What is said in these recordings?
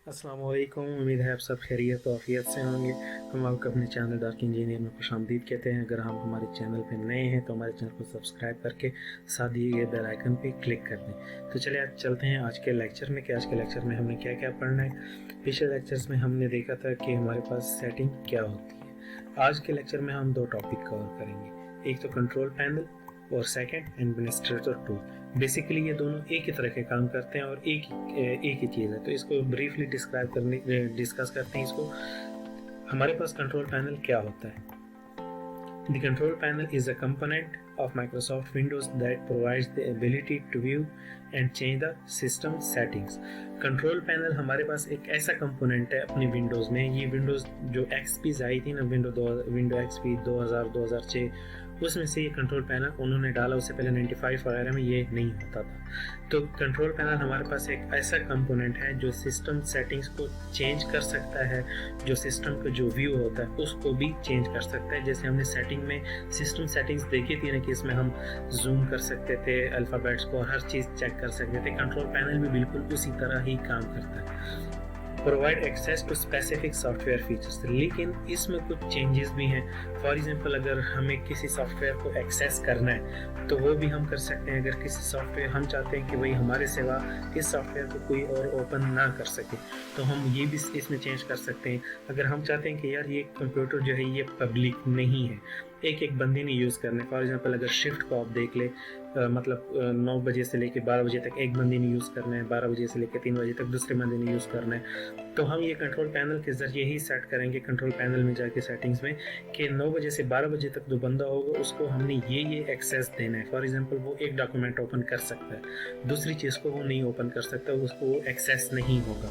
अस्सलाम वालेकुम। उम्मीद है आप सब खैरियत और आफियत से होंगे। हम आपको अपने चैनल डार्क इंजीनियर में खुशामदीद कहते हैं। अगर हम हमारे चैनल पे नए हैं तो हमारे चैनल को सब्सक्राइब करके साथ दिए गए बेल आइकन पे क्लिक कर दें। तो चलिए आज चलते हैं आज के लेक्चर में कि आज के लेक्चर में हमने क्या क्या पढ़ना है। पिछले लेक्चर्स में हमने देखा था कि हमारे पास सेटिंग क्या होती है। आज के लेक्चर में हम दो टॉपिक कवर करेंगे, एक तो कंट्रोल पैनल और सेकंड एडमिनिस्ट्रेटर टूल। बेसिकली ये दोनों एक ही तरह के काम करते हैं और एक ही चीज़ है। तो इसको ब्रीफली डिस्कस करते हैं इसको। हमारे पास कंट्रोल पैनल क्या होता है? The control panel is a component of Microsoft Windows that provides the ability to view and change the system settings. Control panel हमारे पास एक ऐसा कंपोनेंट है अपनी विंडोज़ में। ये विंडोज़ जो एक्सपीज आई थी ना, विंडो एक्सपी 2000-2006, उसमें से ये कंट्रोल पैनल उन्होंने डाला। उससे पहले 95 वगैरह में ये नहीं होता था। तो कंट्रोल पैनल हमारे पास एक ऐसा कंपोनेंट है जो सिस्टम सेटिंग्स को चेंज कर सकता है, जो सिस्टम का जो व्यू होता है उसको भी चेंज कर सकता है। जैसे हमने सेटिंग में सिस्टम सेटिंग्स देखी थी ना कि इसमें हम जूम कर सकते थे अल्फ़ाबेट्स को, हर चीज़ चेक कर सकते थे। कंट्रोल पैनल भी बिल्कुल उसी तरह ही काम करता है। Provide access to specific software features, लेकिन इसमें कुछ चेंजेस भी हैं। फॉर एग्जांपल अगर हमें किसी सॉफ्टवेयर को एक्सेस करना है तो वो भी हम कर सकते हैं। अगर किसी सॉफ्टवेयर हम चाहते हैं कि भाई हमारे सिवा इस सॉफ्टवेयर को कोई और ओपन ना कर सके तो हम ये भी इसमें चेंज कर सकते हैं। अगर हम चाहते हैं कि यार ये कंप्यूटर जो है ये पब्लिक नहीं है, एक बंदे ने यूज़ करना है। फॉर एग्जांपल अगर शिफ्ट को आप देख ले, मतलब 9 बजे से लेकर 12 बजे तक एक बंदे ने यूज़ करना है, 12 बजे से लेकर 3 बजे तक दूसरे बंदे ने यूज़ करना है। तो हम ये कंट्रोल पैनल के ज़रिए ही सेट करेंगे, कंट्रोल पैनल में जाके सेटिंग्स में, कि 9 बजे से 12 बजे तक जो बंदा होगा उसको हमने ये एक्सेस देना है। फॉर एग्जांपल वो एक डॉक्यूमेंट ओपन कर सकता है, दूसरी चीज़ को वो नहीं ओपन कर सकता, उसको वो एक्सेस नहीं होगा।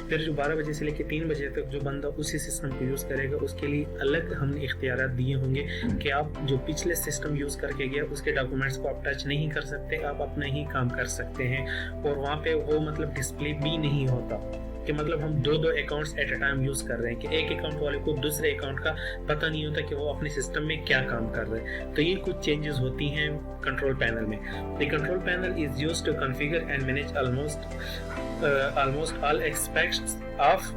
फिर जो 12 बजे से लेकर 3 बजे तक जो बंदा उसी सिस्टम को यूज़ करेगा उसके लिए अलग हमने इख्तियारात दिए होंगे कि आप जो पिछले सिस्टम यूज़ करके गया उसके डॉक्यूमेंट्स को आप टच नहीं कर सकते, आप अपना ही काम कर सकते हैं। और वहाँ पे वो मतलब डिस्प्ले भी नहीं होता कि मतलब हम दो accounts at a time use कर रहे हैं, कि एक अकाउंट वाले को दूसरे अकाउंट का पता नहीं होता कि वो अपने सिस्टम में क्या काम कर रहे हैं। तो ये कुछ चेंजेस होती हैं कंट्रोल पैनल में। The control panel is used to configure and manage almost all aspects of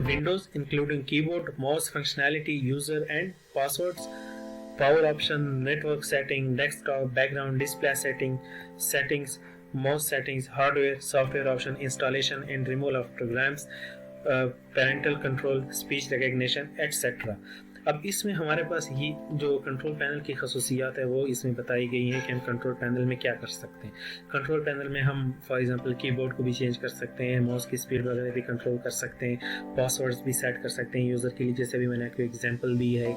Windows, including keyboard, mouse functionality, user and passwords, power option, network setting, desktop, background display settings, mouse settings, hardware, software option, installation and removal of programs, parental control, speech recognition, etc. अब इसमें हमारे पास ये जो control panel की खसूसियात है वो इसमें बताई गई हैं कि हम कंट्रोल पैनल में क्या कर सकते हैं। कंट्रोल पैनल में हम फॉर एग्जांपल कीबोर्ड को भी चेंज कर सकते हैं, माउस की स्पीड वगैरह भी कंट्रोल कर सकते हैं, पासवर्ड्स भी सेट कर सकते हैं यूज़र के लिए। जैसे भी मैंने आपको एग्जांपल दी है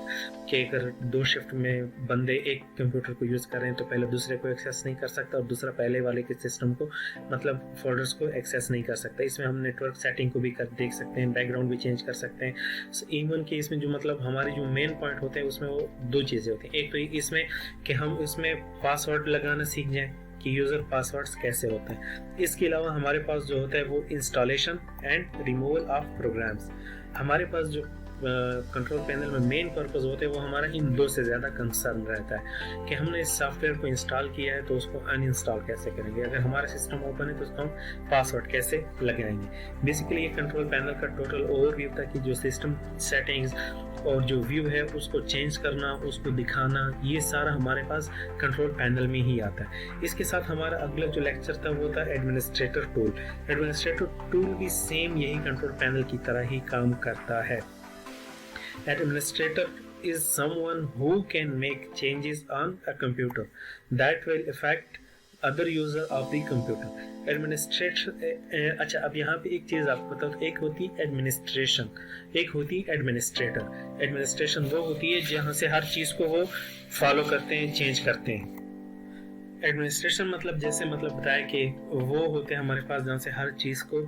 कि अगर 2 शिफ्ट में बंदे एक कंप्यूटर को यूज़ कर रहे हैं तो पहले दूसरे को एक्सेस नहीं कर सकता और दूसरा पहले वाले के सिस्टम को मतलब फोल्डर्स को एक्सेस नहीं कर सकता। इसमें हम नेटवर्क सेटिंग को भी देख सकते हैं, बैकग्राउंड भी चेंज कर सकते हैं। इवन कि इसमें जो मतलब हमारे जो मेन पॉइंट होते हैं उसमें वो 2 चीज़ें होती हैं। एक तो इसमें कि हम इसमें पासवर्ड लगाना सीख जाएं कि यूज़र पासवर्ड्स कैसे होते हैं। इसके अलावा हमारे पास जो होता है वो installation and removal of programs. हमारे पास जो कंट्रोल पैनल में मेन पर्पस होते हैं वो हमारा इन 2 से ज़्यादा कंसर्न रहता है कि हमने इस सॉफ्टवेयर को इंस्टॉल किया है तो उसको अनइंस्टॉल कैसे करेंगे, अगर हमारा सिस्टम ओपन है तो उसको हम पासवर्ड कैसे लगाएंगे। बेसिकली ये कंट्रोल पैनल का टोटल ओवरव्यू था कि जो सिस्टम सेटिंग्स और जो व्यू है उसको चेंज करना, उसको दिखाना, ये सारा हमारे पास कंट्रोल पैनल में ही आता है। इसके साथ हमारा अगला जो लेक्चर था वो था एडमिनिस्ट्रेटर टूल। एडमिनिस्ट्रेटर टूल भी सेम यही कंट्रोल पैनल की तरह ही काम करता है। Administrator is someone who can make changes on a computer that will affect other user of the computer. Administrator अच्छा, अब यहाँ पे एक चीज़ आपको बताओ, एक होती है एडमिनिस्ट्रेशन, एक होती है एडमिनिस्ट्रेटर। एडमिनिस्ट्रेशन वो होती है जहाँ से हर चीज़ को वो फॉलो करते हैं, चेंज करते हैं। एडमिनिस्ट्रेशन मतलब जैसे मतलब बताया कि वो होते हैं हमारे पास जहाँ से हर चीज़ को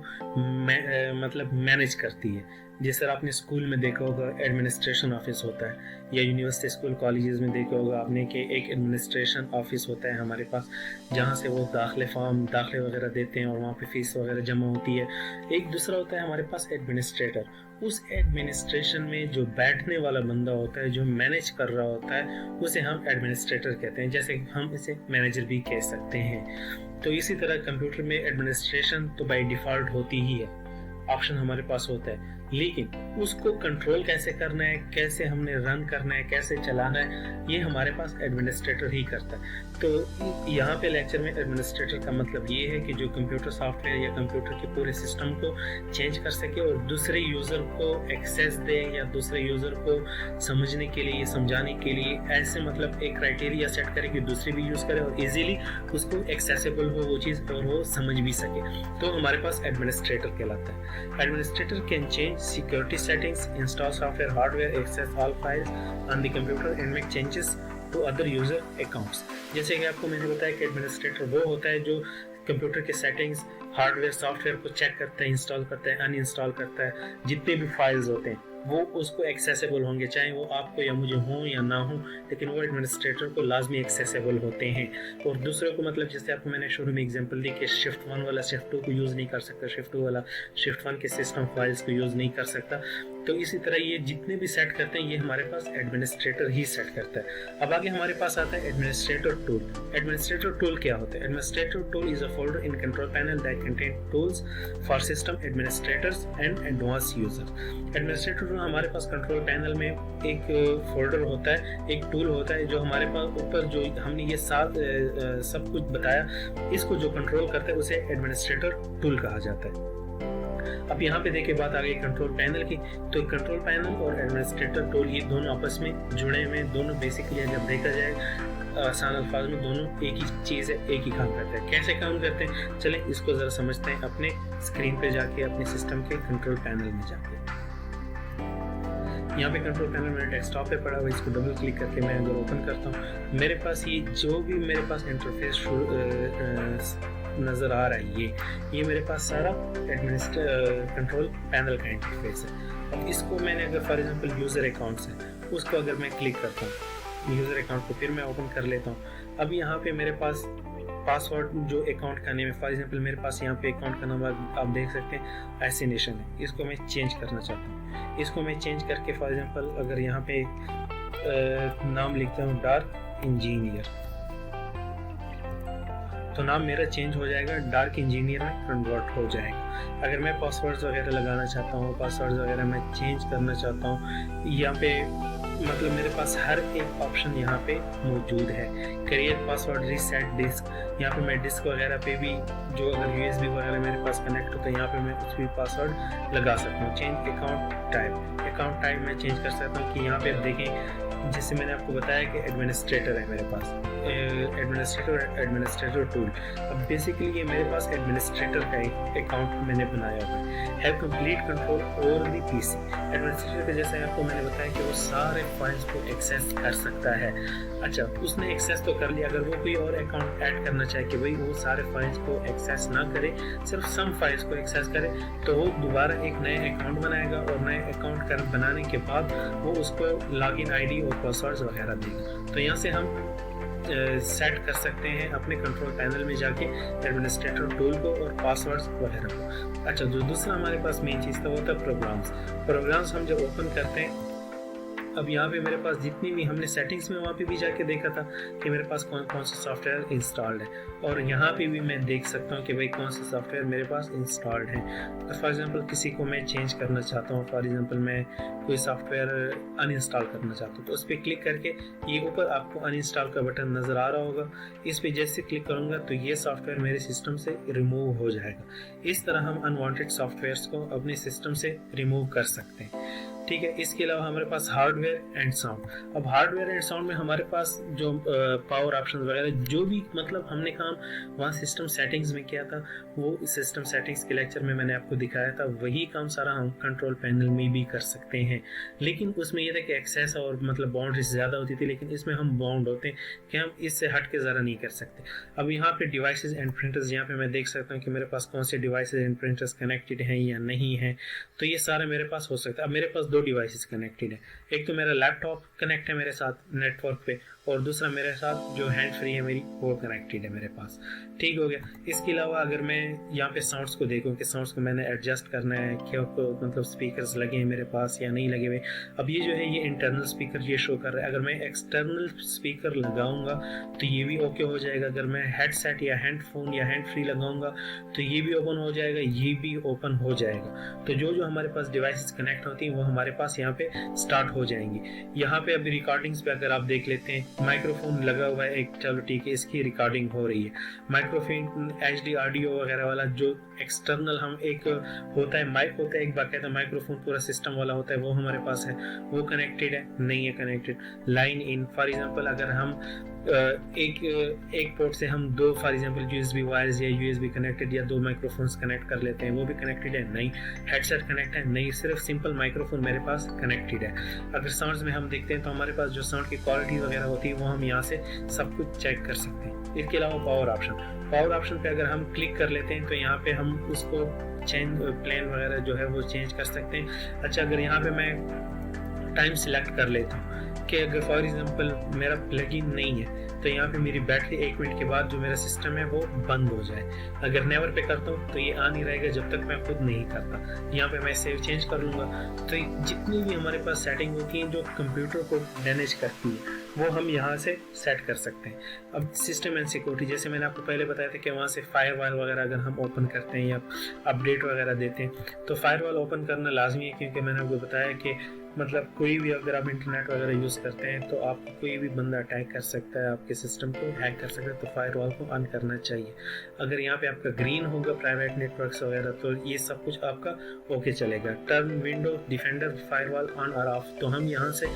मतलब मैनेज करती है। जैसे आपने स्कूल में देखा होगा एडमिनिस्ट्रेशन ऑफिस होता है, या यूनिवर्सिटी स्कूल कॉलेजेस में देखा होगा आपने कि एक एडमिनिस्ट्रेशन ऑफिस होता है हमारे पास, जहाँ से वो दाखिले वगैरह देते हैं और वहाँ पे फीस वगैरह जमा होती है। एक दूसरा होता है हमारे पास एडमिनिस्ट्रेटर। उस एडमिनिस्ट्रेशन में जो बैठने वाला बंदा होता है, जो मैनेज कर रहा होता है, उसे हम एडमिनिस्ट्रेटर कहते हैं। जैसे हम इसे मैनेजर भी कह सकते हैं। तो इसी तरह कंप्यूटर में एडमिनिस्ट्रेशन तो बाय डिफ़ॉल्ट होती ही है। ऑप्शन हमारे पास होता है, लेकिन उसको कंट्रोल कैसे करना है, कैसे हमने रन करना है, कैसे चलाना है, ये हमारे पास एडमिनिस्ट्रेटर ही करता है। तो यहाँ पे लेक्चर में एडमिनिस्ट्रेटर का मतलब ये है कि जो कंप्यूटर सॉफ्टवेयर या कंप्यूटर के पूरे सिस्टम को चेंज कर सके और दूसरे यूज़र को एक्सेस दे या दूसरे यूज़र को समझने के लिए, समझाने के लिए ऐसे मतलब एक क्राइटेरिया सेट करे कि दूसरे भी यूज़ करे और इजीली उसको एक्सेसिबल हो वो चीज़ और वो समझ भी सके, तो हमारे पास एडमिनिस्ट्रेटर कहलाता है। Administrator can change security settings, install software hardware, access all files on the computer and make changes to other user accounts। जैसे कि आपको मैंने बताया कि एडमिनिस्ट्रेटर वो होता है जो कंप्यूटर के सेटिंग्स, हार्डवेयर, सॉफ्टवेयर को चेक करता है, इंस्टॉल करता है, अनइंस्टॉल करता है, जितने भी फाइल्स होते हैं वो उसको एक्सेसिबल होंगे, चाहे वो आपको या मुझे हो या ना हो, लेकिन वो एडमिनिस्ट्रेटर को लाजमी एक्सेसिबल होते हैं। और दूसरे को मतलब जैसे आपको मैंने शुरू में एग्जांपल दी कि शिफ्ट 1 वाला शिफ्ट 2 को यूज़ नहीं कर सकता, शिफ्ट 2 वाला शिफ्ट 1 के सिस्टम फाइल्स को यूज़ नहीं कर सकता, तो इसी तरह ये जितने भी सेट करते हैं ये हमारे पास एडमिनिस्ट्रेटर ही सेट करता है। अब आगे हमारे पास आता है एडमिनिस्ट्रेटर टूल। एडमिनिस्ट्रेटर टूल क्या होता है? Administrator tool is a folder in control panel that contain tools for system administrators and advance users. Administrator tool हमारे पास कंट्रोल पैनल में एक फोल्डर होता है, एक टूल होता है जो हमारे पास ऊपर जो हमने ये सब कुछ बताया, इसको जो कंट्रोल करता है उसे एडमिनिस्ट्रेटर टूल कहा जाता है। अब यहाँ पे देखिए बात आ गई कंट्रोल पैनल की, तो कंट्रोल पैनल और एडमिनिस्ट्रेटर टूल ये दोनों आपस में जुड़े हुए, दोनों बेसिकली अगर देखा जाए आसान अल्फाज में दोनों एक ही चीज़ है, एक ही काम करते हैं। कैसे काम करते हैं चलें इसको ज़रा समझते हैं अपने स्क्रीन पे जाके, अपने सिस्टम के कंट्रोल पैनल में जाके। यहाँ पे कंट्रोल पैनल मेरे डेस्कटॉप पे पड़ा हुआ, इसको डबल क्लिक करके मैं अगर ओपन करता हूँ, मेरे पास ये जो भी मेरे पास इंटरफेस नज़र आ रहा है ये मेरे पास सारा कंट्रोल पैनल का इंटरफेस है। अब इसको मैंने अगर फॉर एग्जांपल यूज़र अकाउंट्स है उसको अगर मैं क्लिक करता हूँ, यूज़र अकाउंट को फिर मैं ओपन कर लेता हूँ। अब यहाँ पे मेरे पास पासवर्ड जो अकाउंट का नेम है, फॉर एग्जांपल मेरे पास यहाँ पे अकाउंट का नंबर आप देख सकते हैं एसिनेशन है, इसको मैं चेंज करना चाहता हूँ। इसको मैं चेंज करके फॉर एग्जांपल अगर यहाँ पे नाम लिखता हूँ डार्क इंजीनियर, तो नाम मेरा चेंज हो जाएगा, डार्क इंजीनियर में कन्वर्ट हो जाएगा। अगर मैं पासवर्ड्स वगैरह लगाना चाहता हूँ, पासवर्ड्स वगैरह मैं चेंज करना चाहता हूँ, यहाँ पे मतलब मेरे पास हर एक ऑप्शन यहाँ पे मौजूद है। क्रिएट पासवर्ड, रीसेट डिस्क, यहाँ पे मैं डिस्क वगैरह पे भी जो अगर यूएसबी वगैरह मेरे पास कनेक्ट हो तो यहाँ पे मैं कुछ भी पासवर्ड लगा सकता हूँ। चेंज अकाउंट टाइप मैं चेंज कर सकता हूँ कि यहाँ पे देखें जैसे मैंने आपको बताया कि एडमिनिस्ट्रेटर है मेरे पास, एडमिनिस्ट्रेटर टूल। अब बेसिकली ये मेरे पास एडमिनिस्ट्रेटर का एक अकाउंट मैंने बनाया हुआ है। Have complete control over the PC. Administrator के जैसे आपको मैंने बताया कि वो सारे फाइल्स को एक्सेस कर सकता है। अच्छा, उसने एक्सेस तो कर लिया, अगर वो कोई और अकाउंट ऐड करना चाहे कि भाई वो सारे फाइल्स को एक्सेस ना करे, सिर्फ सम फाइल्स को एक्सेस करे, तो वो दोबारा एक नए अकाउंट बनाएगा और नए अकाउंट बनाने के बाद वो उसको लॉगिन आईडी और पासवर्ड्स वगैरह देगा। तो यहाँ से हम सेट कर सकते हैं अपने कंट्रोल पैनल में जाके एडमिनिस्ट्रेटर टूल को और पासवर्ड्स वगैरह को। अच्छा, जो दूसरा हमारे पास मेन चीज़ था वो था प्रोग्राम्स हम जब ओपन करते हैं, अब यहाँ पे मेरे पास जितनी भी हमने सेटिंग्स में वहाँ पे भी जाके देखा था कि मेरे पास कौन कौन सा सॉफ्टवेयर इंस्टॉल्ड है, और यहाँ पे भी मैं देख सकता हूँ कि भाई कौन सा सॉफ्टवेयर मेरे पास इंस्टॉल्ड है। तो फॉर एग्जांपल किसी को मैं चेंज करना चाहता हूँ, फॉर एग्जांपल मैं कोई सॉफ्टवेयर अनइंस्टॉल करना चाहता हूँ, तो उस पर क्लिक करके ये ऊपर आपको अनइंस्टॉल का बटन नज़र आ रहा होगा, इस पर जैसे क्लिक करूँगा तो ये सॉफ्टवेयर मेरे सिस्टम से रिमूव हो जाएगा। इस तरह हम अनवांटेड सॉफ्टवेयर्स को अपने सिस्टम से रिमूव कर सकते हैं। ठीक है, इसके अलावा हमारे पास हार्डवेयर एंड साउंड। अब हार्डवेयर एंड साउंड में हमारे पास जो पावर ऑप्शन वगैरह जो भी मतलब हमने काम वहाँ सिस्टम सेटिंग्स में किया था, वो सिस्टम सेटिंग्स के लेक्चर में मैंने आपको दिखाया था, वही काम सारा हम कंट्रोल पैनल में भी कर सकते हैं। लेकिन उसमें यह था कि एक्सेस और मतलब बाउंड्रीज ज़्यादा होती थी, लेकिन इसमें हम बाउंड होते हैं कि हम इससे हट के ज़रा नहीं कर सकते। अब यहाँ पे डिवाइसेज एंड प्रिंटर्स, यहाँ पे मैं देख सकता हूँ कि मेरे पास कौन से डिवाइसेज एंड प्रिंटर्स कनेक्टेड हैं या नहीं है, तो ये सारा मेरे पास हो सकता है। अब मेरे पास दो डिवाइसेस कनेक्टेड है, एक तो मेरा लैपटॉप कनेक्ट है मेरे साथ नेटवर्क पे, और दूसरा मेरे साथ जो हैंड फ्री है मेरी वो कनेक्टेड है मेरे पास। ठीक हो गया। इसके अलावा अगर मैं यहाँ पे साउंड्स को देखूँ कि साउंड्स को मैंने एडजस्ट करना है, क्या मतलब स्पीकर्स लगे हैं मेरे पास या नहीं लगे हुए। अब ये जो है ये इंटरनल स्पीकर ये शो कर रहा है। अगर मैं एक्सटर्नल स्पीकर लगाऊंगा तो ये भी ओके हो जाएगा। अगर मैं हेडसेट या हैंडफोन या हैंड फ्री लगाऊंगा तो ये भी ओपन हो जाएगा, ये भी ओपन हो जाएगा। तो जो जो हमारे पास डिवाइसेस कनेक्ट होती हैं वो हमारे पास यहाँ पे स्टार्ट हो जाएंगी। यहाँ पे अभी रिकॉर्डिंग्स पे अगर आप देख लेते हैं, माइक्रोफोन लगा हुआ है एक, चलो ठीक है, इसकी रिकॉर्डिंग हो रही है। माइक्रोफोन HD ऑडियो वगैरह वाला जो एक्सटर्नल हम एक होता है, माइक होता है एक बाकायदा माइक्रोफोन पूरा सिस्टम वाला होता है, वो हमारे पास है, वो कनेक्टेड है नहीं है connected. Line in for example अगर हम एक पोर्ट से हम दो फॉर एग्जांपल USB वायर्स या USB कनेक्टेड या दो माइक्रोफोन्स कनेक्ट कर लेते हैं, वो भी कनेक्टेड है नहीं। हेडसेट कनेक्ट है नहीं, सिर्फ सिंपल माइक्रोफोन मेरे पास कनेक्टेड है। अगर साउंड्स में हम देखते हैं तो हमारे पास जो साउंड की क्वालिटी वगैरह होती है वो हम यहाँ से सब कुछ चेक कर सकते हैं। इसके अलावा पावर ऑप्शन पे अगर हम क्लिक कर लेते हैं तो यहाँ पे हम उसको चेंज प्लान वगैरह जो है वो चेंज कर सकते हैं। अच्छा, अगर यहाँ पे मैं टाइम सिलेक्ट कर लेता हूँ कि अगर फॉर एग्जांपल मेरा प्लग इन नहीं है तो यहाँ पे मेरी बैटरी 1 मिनट के बाद जो मेरा सिस्टम है वो बंद हो जाए। अगर नेवर पे करता हूँ तो ये ऑन ही रहेगा जब तक मैं खुद नहीं करता। यहाँ पे मैं सेव चेंज कर लूँगा। तो जितनी भी हमारे पास सेटिंग होती हैं जो कंप्यूटर को मैनेज करती है वो हम यहाँ से सेट कर सकते हैं। अब सिस्टम एंड सिक्योरिटी, जैसे मैंने आपको पहले बताया था कि वहाँ से फायरवॉल वगैरह अगर हम ओपन करते हैं या अपडेट वगैरह देते हैं तो फायरवॉल ओपन करना लाजमी है, क्योंकि मैंने आपको बताया कि मतलब कोई भी अगर आप इंटरनेट वगैरह यूज़ करते हैं तो आपको कोई भी बंदा अटैक कर सकता है, आपके सिस्टम को हैक कर सकता है, तो फायरवॉल को ऑन करना चाहिए। अगर यहाँ पे आपका ग्रीन होगा प्राइवेट नेटवर्क्स वगैरह तो ये सब कुछ आपका ओके चलेगा। Turn window defender firewall on और ऑफ, तो हम यहाँ से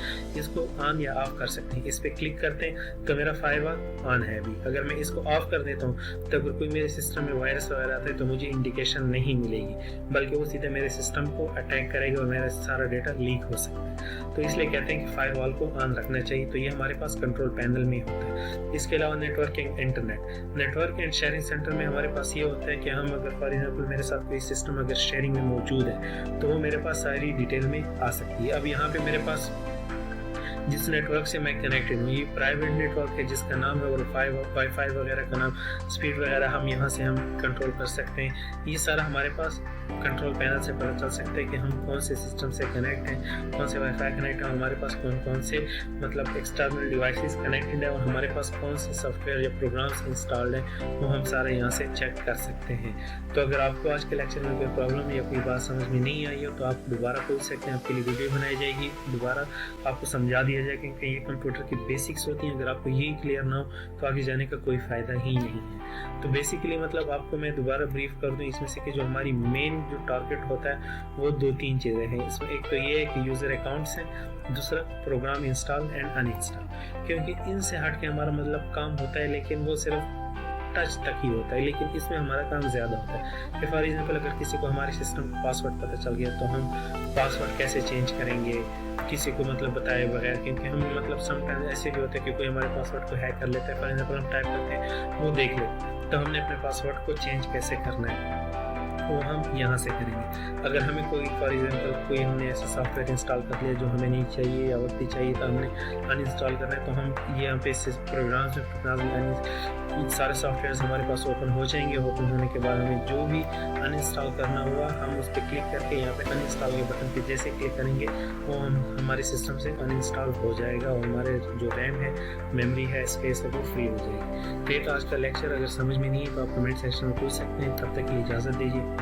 इसको ऑन या ऑफ कर सकते हैं। इस पर क्लिक करते हैं तो मेरा फायरवॉल ऑन है अभी। अगर मैं इसको ऑफ कर देता हूँ तो अगर कोई मेरे सिस्टम में वायरस वगैरह आता है तो मुझे इंडिकेशन नहीं मिलेगी, बल्कि वो सीधे मेरे सिस्टम को अटैक करेगा और मेरा सारा डेटा लीक हो सकता है। तो इसलिए कहते हैं कि फायरवॉल को ऑन रखना चाहिए। तो ये हमारे पास कंट्रोल पैनल में होता है। इसके अलावा networking internet, network and sharing centre में हमारे पास ये होता है कि हम अगर फॉर एग्जांपल मेरे साथ कोई सिस्टम अगर शेयरिंग में मौजूद है तो वो मेरे पास सारी डिटेल में आ सकती है। अब यहाँ पे मेरे पास जिस नेटवर्क से मैं कनेक्टेड हूँ ये प्राइवेट नेटवर्क है जिसका नाम है, और वाईफाई वगैरह का नाम, स्पीड वगैरह हम यहाँ से हम कंट्रोल कर सकते हैं। ये सारा हमारे पास कंट्रोल पैनल से पता चल सकता है कि हम कौन से सिस्टम से कनेक्ट हैं, कौन से वाईफाई कनेक्ट है, हमारे पास कौन कौन से मतलब एक्सटर्नल डिवाइसेस कनेक्टेड है और हमारे पास कौन से सॉफ्टवेयर या प्रोग्राम्स इंस्टॉल्ड हैं, वो हम सारे यहाँ से चेक कर सकते हैं। तो अगर आपको आज के लेक्चर में कोई प्रॉब्लम या कोई बात समझ में नहीं आई हो तो आप दोबारा पूछ सकते हैं, आपके लिए वीडियो बनाई जाएगी, दोबारा आपको समझा दिया जाए, क्योंकि ये कंप्यूटर की बेसिक्स होती हैं। अगर आपको यही क्लियर ना हो तो आगे जाने का कोई फ़ायदा ही नहीं है। तो बेसिकली मतलब आपको मैं दोबारा ब्रीफ कर दूं इसमें से कि जो हमारी मेन जो टारगेट होता है वो 2-3 चीज़ें हैं इसमें। एक तो ये है कि यूज़र अकाउंट्स हैं, दूसरा प्रोग्राम इंस्टॉल एंड अनइंस्टॉल, क्योंकि इनसे हट के हमारा मतलब काम होता है लेकिन वो सिर्फ टच तक ही होता है, लेकिन इसमें हमारा काम ज़्यादा होता है। कि फॉर एग्जांपल अगर किसी को हमारे सिस्टम का पासवर्ड पता चल गया तो हम पासवर्ड कैसे चेंज करेंगे, किसी को मतलब बताए बगैर, क्योंकि हम मतलब समटाइम्स ऐसे भी होता है कि कोई हमारे पासवर्ड को हैक कर लेता है। फॉर एग्जांपल हम टाइप करते हैं वो देख लेते हैं, तो हमने अपने पासवर्ड को चेंज कैसे करना है वो हम यहाँ से करेंगे। अगर हमें कोई फॉर एग्जांपल कोई हमने ऐसा सॉफ्टवेयर इंस्टॉल कर लिया जो हमें नहीं चाहिए या वक्त ही चाहिए तो हमने अनइंस्टॉल करना है, तो हम यहाँ पे प्रोग्राम्स में सारे सॉफ्टवेयर हमारे पास ओपन हो जाएंगे। ओपन होने के बाद हमें जो भी अनइंस्टॉल करना हुआ हम उस पर क्लिक करके यहाँ पे अनइंस्टॉल के बटन पे जैसे क्लिक करेंगे वो हम हमारे सिस्टम से अनइंस्टॉल हो जाएगा और हमारे जो रैम है, मेमोरी है, स्पेस है वो फ्री हो जाएगी। तो ये तो आज का लेक्चर, अगर समझ में नहीं है तो आप कमेंट सेक्शन में पूछ सकते हैं। तब तक की इजाज़त दीजिए।